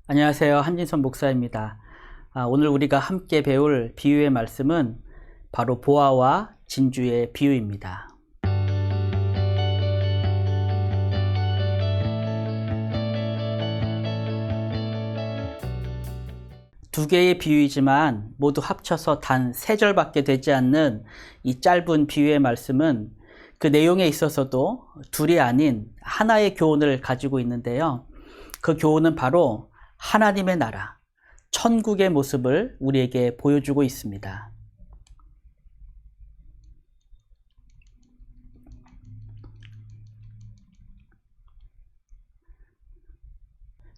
안녕하세요. 한진선 목사입니다. 오늘 우리가 함께 배울 비유의 말씀은 바로 보아와 진주의 비유입니다. 두 개의 비유이지만 모두 합쳐서 단 3절밖에 되지 않는 이 짧은 비유의 말씀은 그 내용에 있어서도 둘이 아닌 하나의 교훈을 가지고 있는데요. 그 교훈은 바로 하나님의 나라, 천국의 모습을 우리에게 보여주고 있습니다.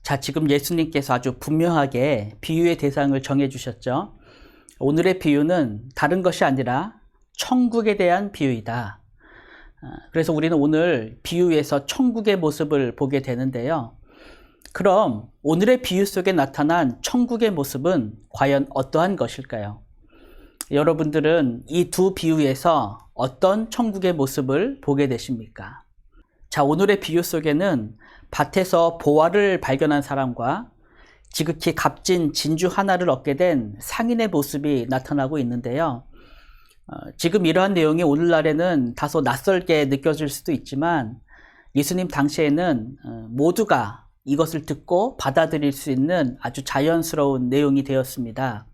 자, 지금 예수님께서 아주 분명하게 비유의 대상을 정해 주셨죠. 오늘의 비유는 다른 것이 아니라 천국에 대한 비유이다. 그래서 우리는 오늘 비유에서 천국의 모습을 보게 되는데요. 그럼 오늘의 비유 속에 나타난 천국의 모습은 과연 어떠한 것일까요? 여러분들은 이 두 비유에서 어떤 천국의 모습을 보게 되십니까? 자, 오늘의 비유 속에는 밭에서 보화를 발견한 사람과 지극히 값진 진주 하나를 얻게 된 상인의 모습이 나타나고 있는데요. 지금 이러한 내용이 오늘날에는 다소 낯설게 느껴질 수도 있지만 예수님 당시에는 모두가 이것을 듣고 받아들일 수 있는 아주 자연스러운 내용이 되었습니다.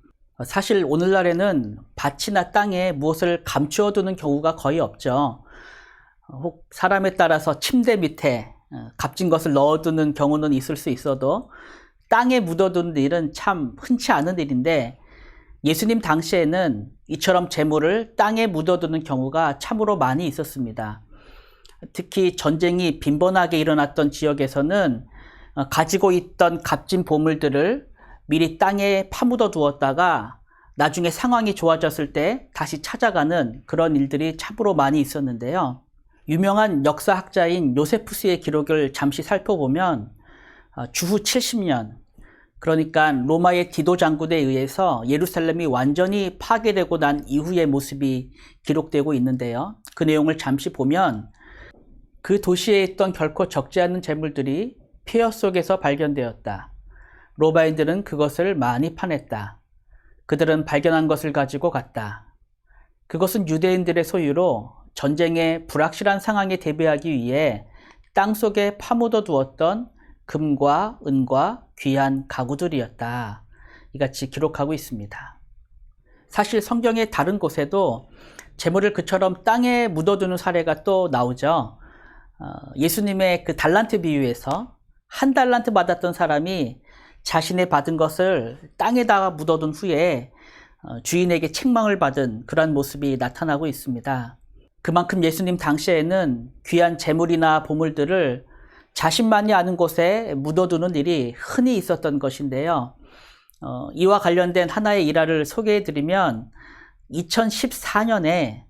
사실 오늘날에는 밭이나 땅에 무엇을 감추어 두는 경우가 거의 없죠. 혹 사람에 따라서 침대 밑에 값진 것을 넣어두는 경우는 있을 수 있어도 땅에 묻어두는 일은 참 흔치 않은 일인데 예수님 당시에는 이처럼 재물을 땅에 묻어두는 경우가 참으로 많이 있었습니다. 특히 전쟁이 빈번하게 일어났던 지역에서는 가지고 있던 값진 보물들을 미리 땅에 파묻어 두었다가 나중에 상황이 좋아졌을 때 다시 찾아가는 그런 일들이 참으로 많이 있었는데요. 유명한 역사학자인 요세푸스의 기록을 잠시 살펴보면 주후 70년, 그러니까 로마의 디도 장군에 의해서 예루살렘이 완전히 파괴되고 난 이후의 모습이 기록되고 있는데요. 그 내용을 잠시 보면 그 도시에 있던 결코 적지 않은 재물들이 폐허 속에서 발견되었다. 로마인들은 그것을 많이 파냈다. 그들은 발견한 것을 가지고 갔다. 그것은 유대인들의 소유로 전쟁의 불확실한 상황에 대비하기 위해 땅속에 파묻어 두었던 금과 은과 귀한 가구들이었다. 이같이 기록하고 있습니다. 사실 성경의 다른 곳에도 재물을 그처럼 땅에 묻어두는 사례가 또 나오죠. 예수님의 그 달란트 비유에서 1달란트 받았던 사람이 자신의 받은 것을 땅에다가 묻어둔 후에 주인에게 책망을 받은 그런 모습이 나타나고 있습니다. 그만큼 예수님 당시에는 귀한 재물이나 보물들을 자신만이 아는 곳에 묻어두는 일이 흔히 있었던 것인데요. 이와 관련된 하나의 일화를 소개해드리면 2014년에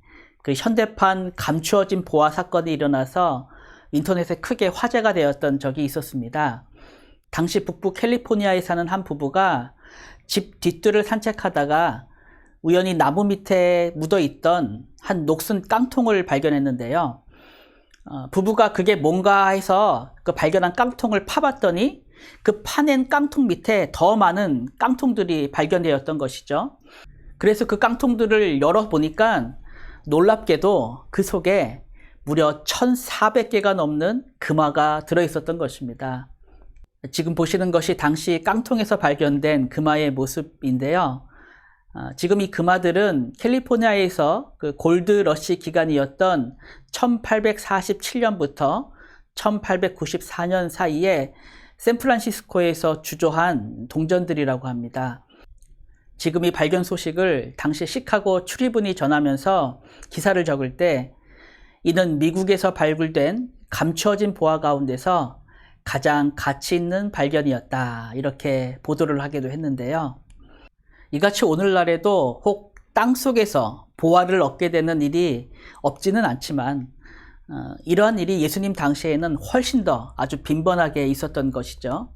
그 현대판 감추어진 보화 사건이 일어나서 인터넷에 크게 화제가 되었던 적이 있었습니다. 당시 북부 캘리포니아에 사는 한 부부가 집 뒷뜰을 산책하다가 우연히 나무 밑에 묻어있던 한 녹슨 깡통을 발견했는데요. 부부가 그게 뭔가 해서 그 발견한 깡통을 파봤더니 그 파낸 깡통 밑에 더 많은 깡통들이 발견되었던 것이죠. 그래서 그 깡통들을 열어보니까 놀랍게도 그 속에 무려 1,400개가 넘는 금화가 들어있었던 것입니다. 지금 보시는 것이 당시 깡통에서 발견된 금화의 모습인데요. 지금 이 금화들은 캘리포니아에서 그 골드러시 기간이었던 1847년부터 1894년 사이에 샌프란시스코에서 주조한 동전들이라고 합니다. 지금 이 발견 소식을 당시 시카고 출입은이 전하면서 기사를 적을 때 이는 미국에서 발굴된 감추어진 보화 가운데서 가장 가치 있는 발견이었다. 이렇게 보도를 하기도 했는데요. 이같이 오늘날에도 혹 땅속에서 보화를 얻게 되는 일이 없지는 않지만 이러한 일이 예수님 당시에는 훨씬 더 아주 빈번하게 있었던 것이죠.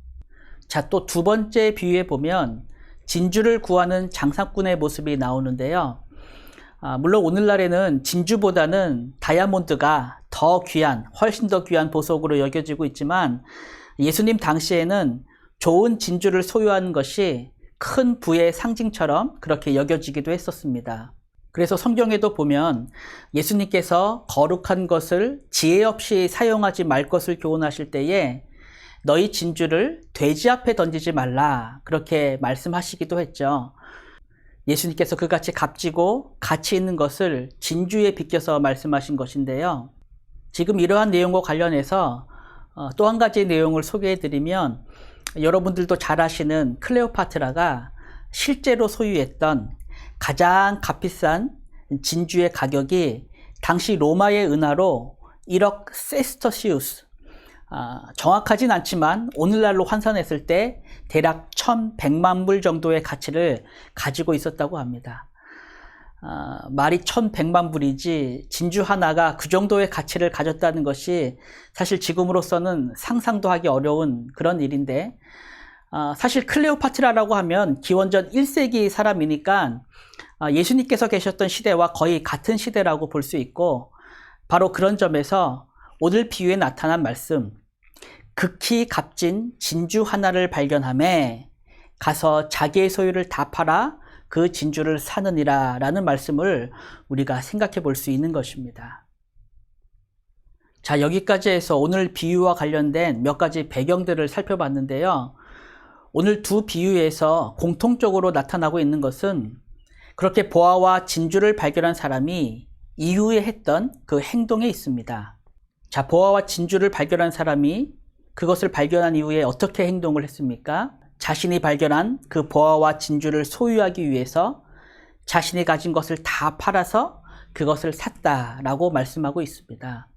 자, 또 두 번째 비유에 보면 진주를 구하는 장사꾼의 모습이 나오는데요. 물론 오늘날에는 진주보다는 다이아몬드가 더 귀한, 훨씬 더 귀한 보석으로 여겨지고 있지만 예수님 당시에는 좋은 진주를 소유하는 것이 큰 부의 상징처럼 그렇게 여겨지기도 했었습니다. 그래서 성경에도 보면 예수님께서 거룩한 것을 지혜 없이 사용하지 말 것을 교훈하실 때에 너희 진주를 돼지 앞에 던지지 말라 그렇게 말씀하시기도 했죠. 예수님께서 그같이 값지고 가치 있는 것을 진주에 비껴서 말씀하신 것인데요. 지금 이러한 내용과 관련해서 또 한 가지 내용을 소개해드리면 여러분들도 잘 아시는 클레오파트라가 실제로 소유했던 가장 값비싼 진주의 가격이 당시 로마의 은하로 1억 세스터시우스, 정확하진 않지만 오늘날로 환산했을 때 대략 1100만 불 정도의 가치를 가지고 있었다고 합니다. 말이 1100만 불이지 진주 하나가 그 정도의 가치를 가졌다는 것이 사실 지금으로서는 상상도 하기 어려운 그런 일인데, 사실 클레오파트라라고 하면 기원전 1세기 사람이니까 예수님께서 계셨던 시대와 거의 같은 시대라고 볼 수 있고, 바로 그런 점에서 오늘 비유에 나타난 말씀, 극히 값진 진주 하나를 발견하매 가서 자기의 소유를 다 팔아 그 진주를 사느니라 라는 말씀을 우리가 생각해 볼 수 있는 것입니다. 자, 여기까지 해서 오늘 비유와 관련된 몇 가지 배경들을 살펴봤는데요. 오늘 두 비유에서 공통적으로 나타나고 있는 것은 그렇게 보화와 진주를 발견한 사람이 이후에 했던 그 행동에 있습니다. 자, 보화와 진주를 발견한 사람이 그것을 발견한 이후에 어떻게 행동을 했습니까? 자신이 발견한 그 보화와 진주를 소유하기 위해서 자신이 가진 것을 다 팔아서 그것을 샀다라고 말씀하고 있습니다.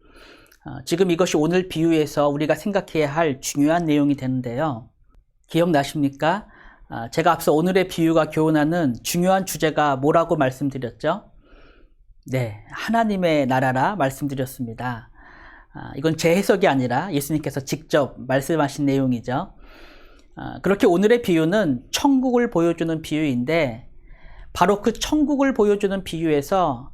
지금 이것이 오늘 비유에서 우리가 생각해야 할 중요한 내용이 되는데요. 기억나십니까? 제가 앞서 오늘의 비유가 교훈하는 중요한 주제가 뭐라고 말씀드렸죠? 네, 하나님의 나라라 말씀드렸습니다. 이건 제 해석이 아니라 예수님께서 직접 말씀하신 내용이죠. 그렇게 오늘의 비유는 천국을 보여주는 비유인데, 바로 그 천국을 보여주는 비유에서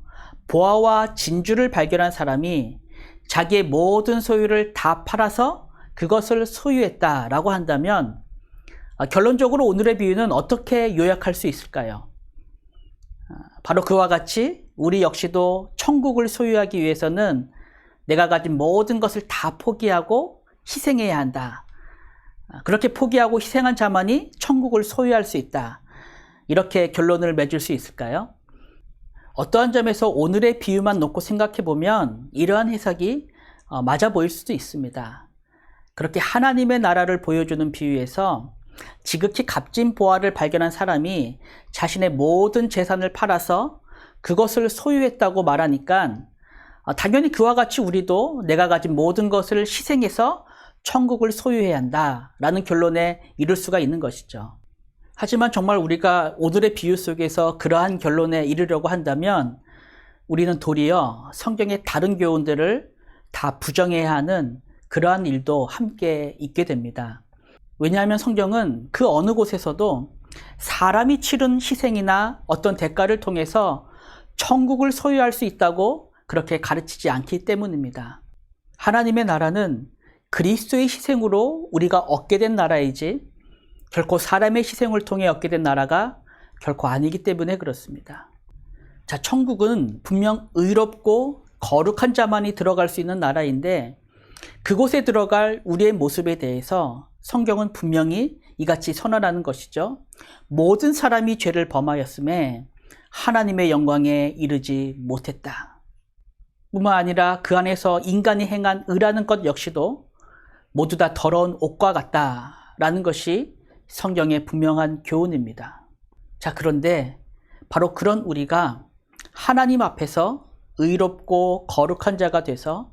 보화와 진주를 발견한 사람이 자기의 모든 소유를 다 팔아서 그것을 소유했다라고 한다면, 결론적으로 오늘의 비유는 어떻게 요약할 수 있을까요? 바로 그와 같이 우리 역시도 천국을 소유하기 위해서는 내가 가진 모든 것을 다 포기하고 희생해야 한다. 그렇게 포기하고 희생한 자만이 천국을 소유할 수 있다. 이렇게 결론을 맺을 수 있을까요? 어떠한 점에서 오늘의 비유만 놓고 생각해 보면 이러한 해석이 맞아 보일 수도 있습니다. 그렇게 하나님의 나라를 보여주는 비유에서 지극히 값진 보화를 발견한 사람이 자신의 모든 재산을 팔아서 그것을 소유했다고 말하니까 당연히 그와 같이 우리도 내가 가진 모든 것을 희생해서 천국을 소유해야 한다라는 결론에 이를 수가 있는 것이죠. 하지만 정말 우리가 오늘의 비유 속에서 그러한 결론에 이르려고 한다면 우리는 도리어 성경의 다른 교훈들을 다 부정해야 하는 그러한 일도 함께 있게 됩니다. 왜냐하면 성경은 그 어느 곳에서도 사람이 치른 희생이나 어떤 대가를 통해서 천국을 소유할 수 있다고 그렇게 가르치지 않기 때문입니다. 하나님의 나라는 그리스도의 희생으로 우리가 얻게 된 나라이지 결코 사람의 희생을 통해 얻게 된 나라가 결코 아니기 때문에 그렇습니다. 자, 천국은 분명 의롭고 거룩한 자만이 들어갈 수 있는 나라인데, 그곳에 들어갈 우리의 모습에 대해서 성경은 분명히 이같이 선언하는 것이죠. 모든 사람이 죄를 범하였음에 하나님의 영광에 이르지 못했다. 뿐만 아니라 그 안에서 인간이 행한 의라는 것 역시도 모두 다 더러운 옷과 같다라는 것이 성경의 분명한 교훈입니다. 자, 그런데 바로 그런 우리가 하나님 앞에서 의롭고 거룩한 자가 돼서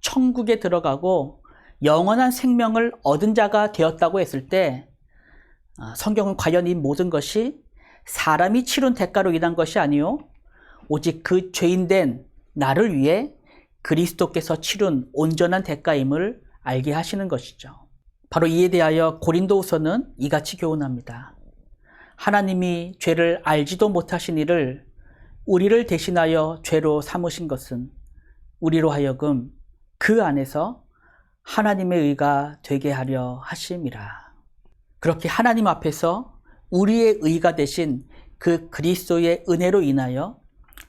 천국에 들어가고 영원한 생명을 얻은 자가 되었다고 했을 때, 성경은 과연 이 모든 것이 사람이 치른 대가로 인한 것이 아니요 오직 그 죄인된 나를 위해 그리스도께서 치른 온전한 대가임을 알게 하시는 것이죠. 바로 이에 대하여 고린도후서는 이같이 교훈합니다. 하나님이 죄를 알지도 못하신 이를 우리를 대신하여 죄로 삼으신 것은 우리로 하여금 그 안에서 하나님의 의가 되게 하려 하심이라. 그렇게 하나님 앞에서 우리의 의가 되신 그 그리스도의 은혜로 인하여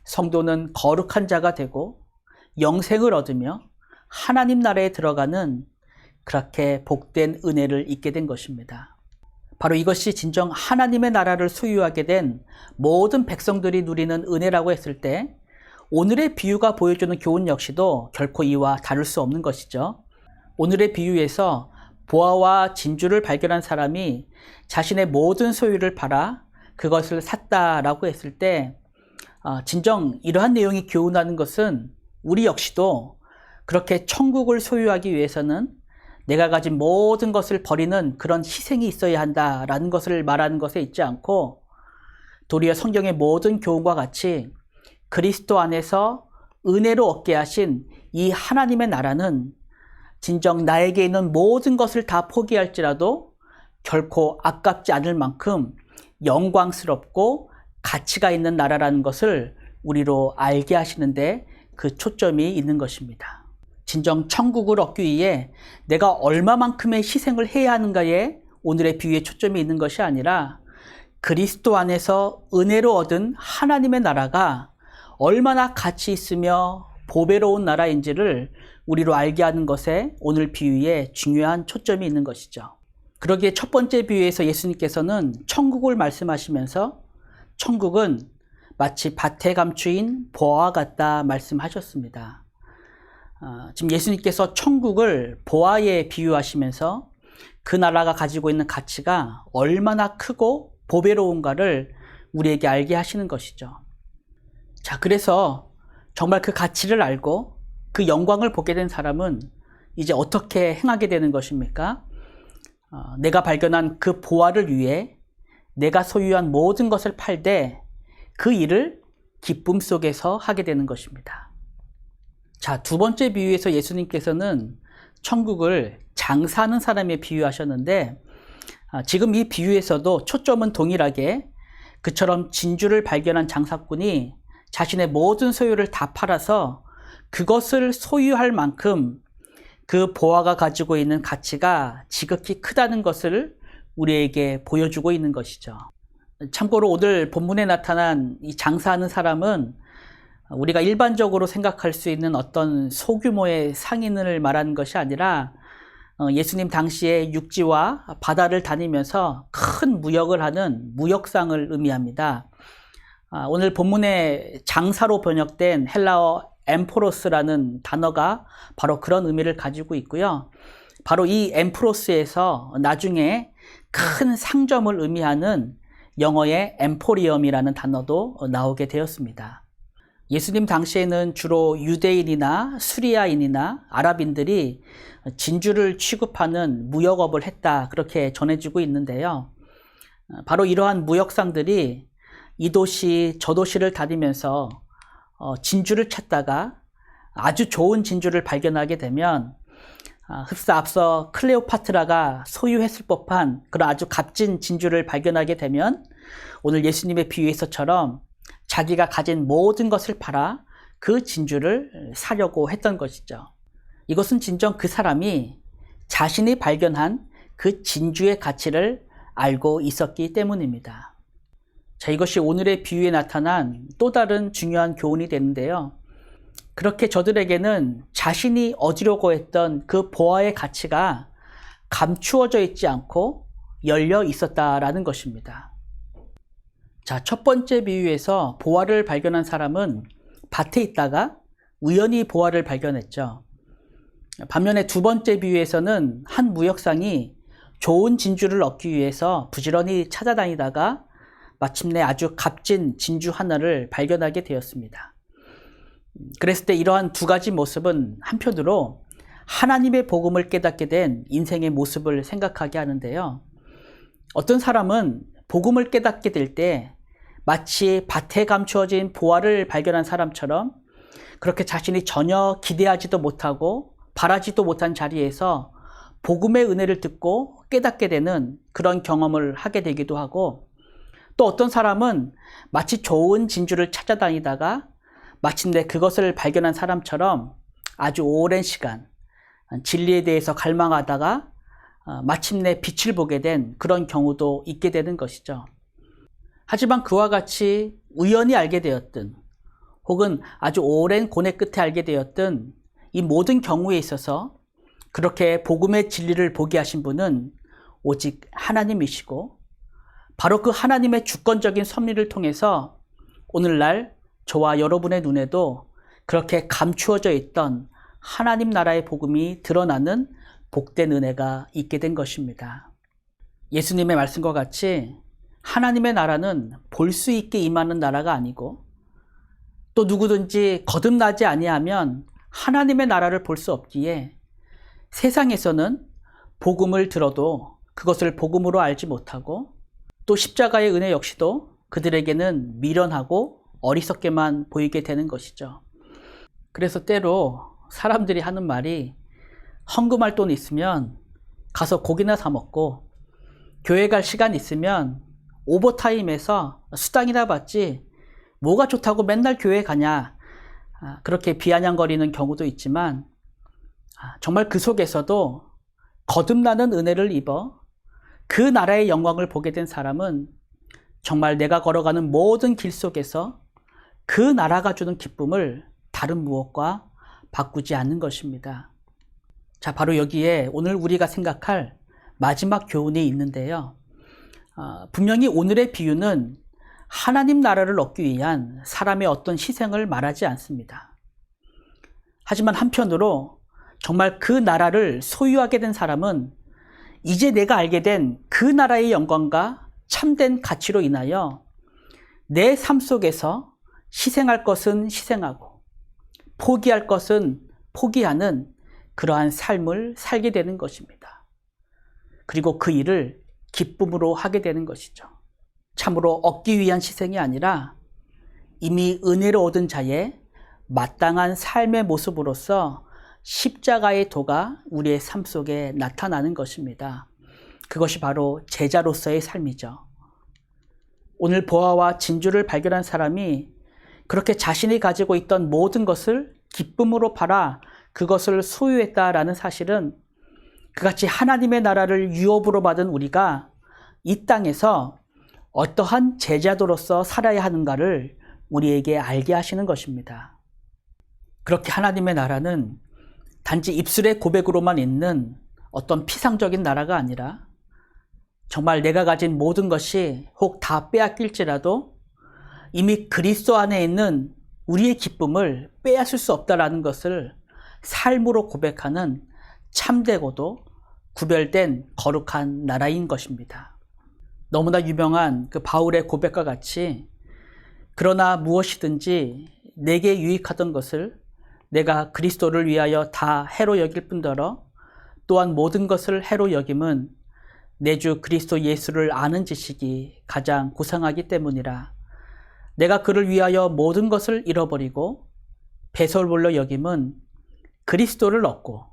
성도는 거룩한 자가 되고 영생을 얻으며 하나님 나라에 들어가는 그렇게 복된 은혜를 입게 된 것입니다. 바로 이것이 진정 하나님의 나라를 소유하게 된 모든 백성들이 누리는 은혜라고 했을 때 오늘의 비유가 보여주는 교훈 역시도 결코 이와 다를 수 없는 것이죠. 오늘의 비유에서 보화와 진주를 발견한 사람이 자신의 모든 소유를 팔아 그것을 샀다라고 했을 때 진정 이러한 내용이 교훈하는 것은 우리 역시도 그렇게 천국을 소유하기 위해서는 내가 가진 모든 것을 버리는 그런 희생이 있어야 한다라는 것을 말하는 것에 있지 않고 도리어 성경의 모든 교훈과 같이 그리스도 안에서 은혜로 얻게 하신 이 하나님의 나라는 진정 나에게 있는 모든 것을 다 포기할지라도 결코 아깝지 않을 만큼 영광스럽고 가치가 있는 나라라는 것을 우리로 알게 하시는데 그 초점이 있는 것입니다. 진정 천국을 얻기 위해 내가 얼마만큼의 희생을 해야 하는가에 오늘의 비유에 초점이 있는 것이 아니라 그리스도 안에서 은혜로 얻은 하나님의 나라가 얼마나 가치 있으며 보배로운 나라인지를 우리로 알게 하는 것에 오늘 비유에 중요한 초점이 있는 것이죠. 그러기에 첫 번째 비유에서 예수님께서는 천국을 말씀하시면서 천국은 마치 밭에 감추인 보화와 같다 말씀하셨습니다. 지금 예수님께서 천국을 보화에 비유하시면서 그 나라가 가지고 있는 가치가 얼마나 크고 보배로운가를 우리에게 알게 하시는 것이죠. 자, 그래서 정말 그 가치를 알고 그 영광을 보게 된 사람은 이제 어떻게 행하게 되는 것입니까? 내가 발견한 그 보화를 위해 내가 소유한 모든 것을 팔되 그 일을 기쁨 속에서 하게 되는 것입니다. 자, 두 번째 비유에서 예수님께서는 천국을 장사하는 사람에 비유하셨는데 지금 이 비유에서도 초점은 동일하게 그처럼 진주를 발견한 장사꾼이 자신의 모든 소유를 다 팔아서 그것을 소유할 만큼 그 보화가 가지고 있는 가치가 지극히 크다는 것을 우리에게 보여주고 있는 것이죠. 참고로 오늘 본문에 나타난 이 장사하는 사람은 우리가 일반적으로 생각할 수 있는 어떤 소규모의 상인을 말하는 것이 아니라 예수님 당시에 육지와 바다를 다니면서 큰 무역을 하는 무역상을 의미합니다. 오늘 본문에 장사로 번역된 헬라어 엠포로스라는 단어가 바로 그런 의미를 가지고 있고요. 바로 이 엠프로스에서 나중에 큰 상점을 의미하는 영어의 엠포리엄이라는 단어도 나오게 되었습니다. 예수님 당시에는 주로 유대인이나 수리아인이나 아랍인들이 진주를 취급하는 무역업을 했다, 그렇게 전해지고 있는데요. 바로 이러한 무역상들이 이 도시 저 도시를 다니면서 진주를 찾다가 아주 좋은 진주를 발견하게 되면 흡사 앞서 클레오파트라가 소유했을 법한 그런 아주 값진 진주를 발견하게 되면 오늘 예수님의 비유에서처럼 자기가 가진 모든 것을 팔아 그 진주를 사려고 했던 것이죠. 이것은 진정 그 사람이 자신이 발견한 그 진주의 가치를 알고 있었기 때문입니다. 자, 이것이 오늘의 비유에 나타난 또 다른 중요한 교훈이 되는데요. 그렇게 저들에게는 자신이 얻으려고 했던 그 보화의 가치가 감추어져 있지 않고 열려 있었다라는 것입니다. 자, 첫 번째 비유에서 보화를 발견한 사람은 밭에 있다가 우연히 보화를 발견했죠. 반면에 두 번째 비유에서는 한 무역상이 좋은 진주를 얻기 위해서 부지런히 찾아다니다가 마침내 아주 값진 진주 하나를 발견하게 되었습니다. 그랬을 때 이러한 두 가지 모습은 한편으로 하나님의 복음을 깨닫게 된 인생의 모습을 생각하게 하는데요. 어떤 사람은 복음을 깨닫게 될 때 마치 밭에 감추어진 보화를 발견한 사람처럼 그렇게 자신이 전혀 기대하지도 못하고 바라지도 못한 자리에서 복음의 은혜를 듣고 깨닫게 되는 그런 경험을 하게 되기도 하고, 또 어떤 사람은 마치 좋은 진주를 찾아다니다가 마침내 그것을 발견한 사람처럼 아주 오랜 시간 진리에 대해서 갈망하다가 마침내 빛을 보게 된 그런 경우도 있게 되는 것이죠. 하지만 그와 같이 우연히 알게 되었든 혹은 아주 오랜 고뇌 끝에 알게 되었든 이 모든 경우에 있어서 그렇게 복음의 진리를 보게 하신 분은 오직 하나님이시고 바로 그 하나님의 주권적인 섭리를 통해서 오늘날 저와 여러분의 눈에도 그렇게 감추어져 있던 하나님 나라의 복음이 드러나는 복된 은혜가 있게 된 것입니다. 예수님의 말씀과 같이 하나님의 나라는 볼 수 있게 임하는 나라가 아니고 또 누구든지 거듭나지 아니하면 하나님의 나라를 볼 수 없기에 세상에서는 복음을 들어도 그것을 복음으로 알지 못하고 또 십자가의 은혜 역시도 그들에게는 미련하고 어리석게만 보이게 되는 것이죠. 그래서 때로 사람들이 하는 말이 헌금할 돈 있으면 가서 고기나 사 먹고 교회 갈 시간 있으면 오버타임에서 수당이나 받지 뭐가 좋다고 맨날 교회 가냐, 그렇게 비아냥거리는 경우도 있지만 정말 그 속에서도 거듭나는 은혜를 입어 그 나라의 영광을 보게 된 사람은 정말 내가 걸어가는 모든 길 속에서 그 나라가 주는 기쁨을 다른 무엇과 바꾸지 않는 것입니다. 자, 바로 여기에 오늘 우리가 생각할 마지막 교훈이 있는데요. 분명히 오늘의 비유는 하나님 나라를 얻기 위한 사람의 어떤 희생을 말하지 않습니다. 하지만 한편으로 정말 그 나라를 소유하게 된 사람은 이제 내가 알게 된 그 나라의 영광과 참된 가치로 인하여 내 삶 속에서 희생할 것은 희생하고 포기할 것은 포기하는 그러한 삶을 살게 되는 것입니다. 그리고 그 일을 기쁨으로 하게 되는 것이죠. 참으로 얻기 위한 희생이 아니라 이미 은혜로 얻은 자의 마땅한 삶의 모습으로서 십자가의 도가 우리의 삶 속에 나타나는 것입니다. 그것이 바로 제자로서의 삶이죠. 오늘 보아와 진주를 발견한 사람이 그렇게 자신이 가지고 있던 모든 것을 기쁨으로 팔아 그것을 소유했다라는 사실은 그같이 하나님의 나라를 유업으로 받은 우리가 이 땅에서 어떠한 제자도로서 살아야 하는가를 우리에게 알게 하시는 것입니다. 그렇게 하나님의 나라는 단지 입술의 고백으로만 있는 어떤 피상적인 나라가 아니라 정말 내가 가진 모든 것이 혹 다 빼앗길지라도 이미 그리스도 안에 있는 우리의 기쁨을 빼앗을 수 없다라는 것을 삶으로 고백하는 참되고도 구별된 거룩한 나라인 것입니다. 너무나 유명한 그 바울의 고백과 같이 그러나 무엇이든지 내게 유익하던 것을 내가 그리스도를 위하여 다 해로 여길 뿐더러 또한 모든 것을 해로 여김은 내 주 그리스도 예수를 아는 지식이 가장 고상하기 때문이라. 내가 그를 위하여 모든 것을 잃어버리고 배설물로 여김은 그리스도를 얻고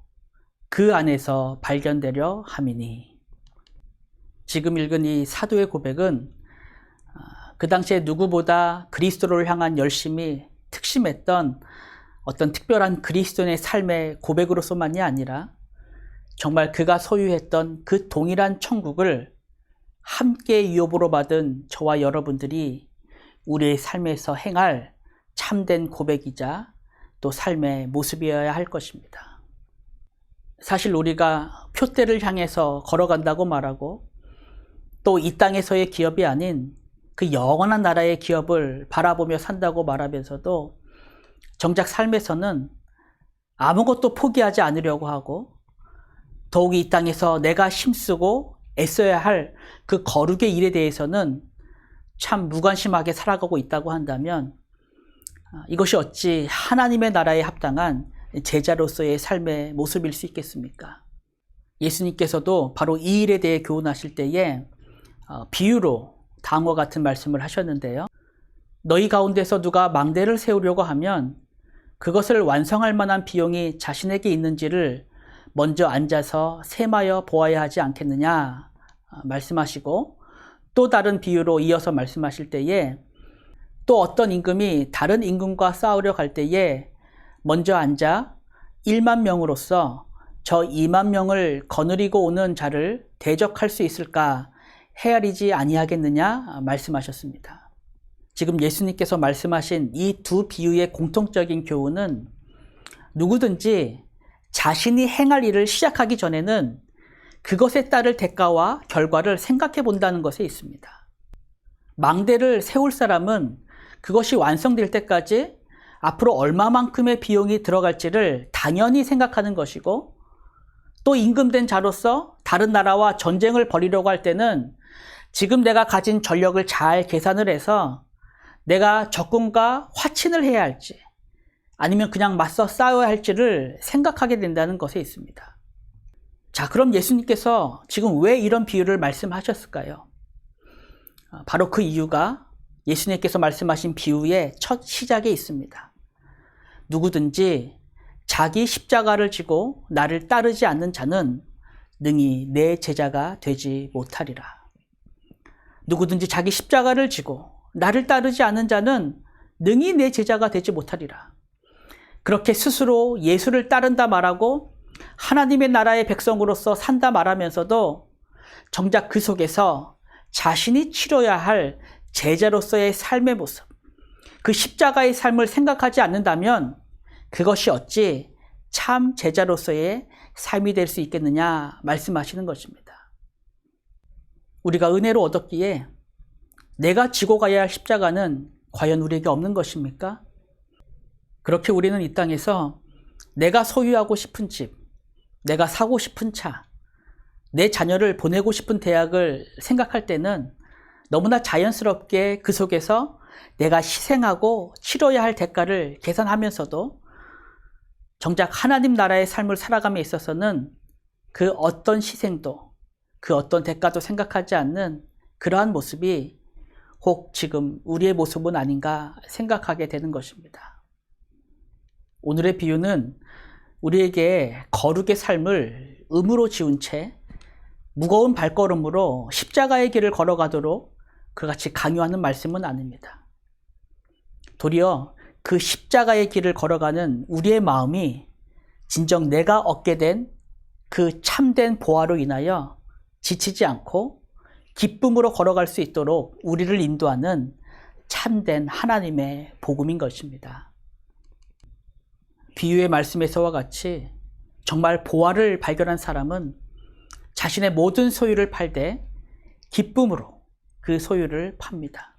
그 안에서 발견되려 함이니. 지금 읽은 이 사도의 고백은 그 당시에 누구보다 그리스도를 향한 열심이 특심했던 어떤 특별한 그리스도인의 삶의 고백으로서만이 아니라 정말 그가 소유했던 그 동일한 천국을 함께 유업으로 받은 저와 여러분들이 우리의 삶에서 행할 참된 고백이자 또 삶의 모습이어야 할 것입니다. 사실 우리가 표대를 향해서 걸어간다고 말하고 또 이 땅에서의 기업이 아닌 그 영원한 나라의 기업을 바라보며 산다고 말하면서도 정작 삶에서는 아무것도 포기하지 않으려고 하고 더욱 이 땅에서 내가 힘쓰고 애써야 할 그 거룩의 일에 대해서는 참 무관심하게 살아가고 있다고 한다면 이것이 어찌 하나님의 나라에 합당한 제자로서의 삶의 모습일 수 있겠습니까? 예수님께서도 바로 이 일에 대해 교훈하실 때에 비유로 다음과 같은 말씀을 하셨는데요. 너희 가운데서 누가 망대를 세우려고 하면 그것을 완성할 만한 비용이 자신에게 있는지를 먼저 앉아서 셈하여 보아야 하지 않겠느냐 말씀하시고 또 다른 비유로 이어서 말씀하실 때에 또 어떤 임금이 다른 임금과 싸우려 갈 때에 먼저 앉아 1만 명으로서 저 2만 명을 거느리고 오는 자를 대적할 수 있을까 헤아리지 아니하겠느냐 말씀하셨습니다. 지금 예수님께서 말씀하신 이 두 비유의 공통적인 교훈은 누구든지 자신이 행할 일을 시작하기 전에는 그것에 따를 대가와 결과를 생각해 본다는 것에 있습니다. 망대를 세울 사람은 그것이 완성될 때까지 앞으로 얼마만큼의 비용이 들어갈지를 당연히 생각하는 것이고, 또 임금된 자로서 다른 나라와 전쟁을 벌이려고 할 때는 지금 내가 가진 전력을 잘 계산을 해서 내가 적군과 화친을 해야 할지 아니면 그냥 맞서 싸워야 할지를 생각하게 된다는 것에 있습니다. 자, 그럼 예수님께서 지금 왜 이런 비유를 말씀하셨을까요? 바로 그 이유가 예수님께서 말씀하신 비유의 첫 시작에 있습니다. 누구든지 자기 십자가를 지고 나를 따르지 않는 자는 능히 내 제자가 되지 못하리라. 누구든지 자기 십자가를 지고 나를 따르지 않는 자는 능히 내 제자가 되지 못하리라. 그렇게 스스로 예수를 따른다 말하고 하나님의 나라의 백성으로서 산다 말하면서도 정작 그 속에서 자신이 치러야 할 제자로서의 삶의 모습, 그 십자가의 삶을 생각하지 않는다면 그것이 어찌 참 제자로서의 삶이 될 수 있겠느냐 말씀하시는 것입니다. 우리가 은혜로 얻었기에 내가 지고 가야 할 십자가는 과연 우리에게 없는 것입니까? 그렇게 우리는 이 땅에서 내가 소유하고 싶은 집, 내가 사고 싶은 차, 내 자녀를 보내고 싶은 대학을 생각할 때는 너무나 자연스럽게 그 속에서 내가 희생하고 치러야 할 대가를 계산하면서도 정작 하나님 나라의 삶을 살아감에 있어서는 그 어떤 희생도, 그 어떤 대가도 생각하지 않는 그러한 모습이 혹 지금 우리의 모습은 아닌가 생각하게 되는 것입니다. 오늘의 비유는 우리에게 거룩의 삶을 의무로 지운 채 무거운 발걸음으로 십자가의 길을 걸어가도록 그같이 강요하는 말씀은 아닙니다. 도리어 그 십자가의 길을 걸어가는 우리의 마음이 진정 내가 얻게 된 그 참된 보화로 인하여 지치지 않고 기쁨으로 걸어갈 수 있도록 우리를 인도하는 참된 하나님의 복음인 것입니다. 비유의 말씀에서와 같이 정말 보화를 발견한 사람은 자신의 모든 소유를 팔되 기쁨으로 그 소유를 팝니다.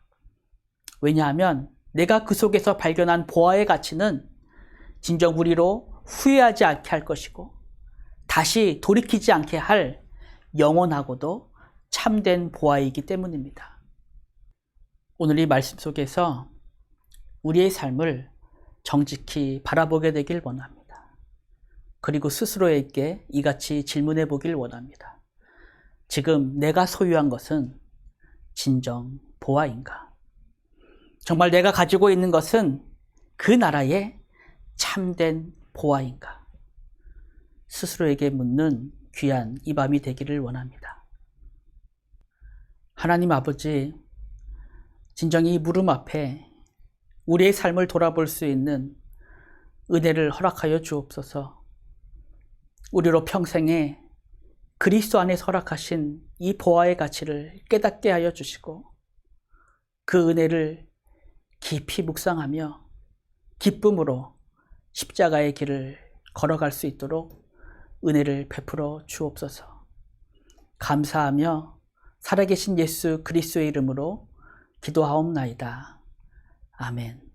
왜냐하면 내가 그 속에서 발견한 보화의 가치는 진정 우리로 후회하지 않게 할 것이고 다시 돌이키지 않게 할 영원하고도 참된 보화이기 때문입니다. 오늘 이 말씀 속에서 우리의 삶을 정직히 바라보게 되길 원합니다. 그리고 스스로에게 이같이 질문해 보길 원합니다. 지금 내가 소유한 것은 진정 보화인가? 정말 내가 가지고 있는 것은 그 나라의 참된 보화인가? 스스로에게 묻는 귀한 이 밤이 되기를 원합니다. 하나님 아버지, 진정히 이 물음 앞에 우리의 삶을 돌아볼 수 있는 은혜를 허락하여 주옵소서. 우리로 평생에 그리스도 안에서 허락하신 이 보화의 가치를 깨닫게 하여 주시고 그 은혜를 깊이 묵상하며 기쁨으로 십자가의 길을 걸어갈 수 있도록 은혜를 베풀어 주옵소서. 감사하며 살아계신 예수 그리스도의 이름으로 기도하옵나이다. 아멘.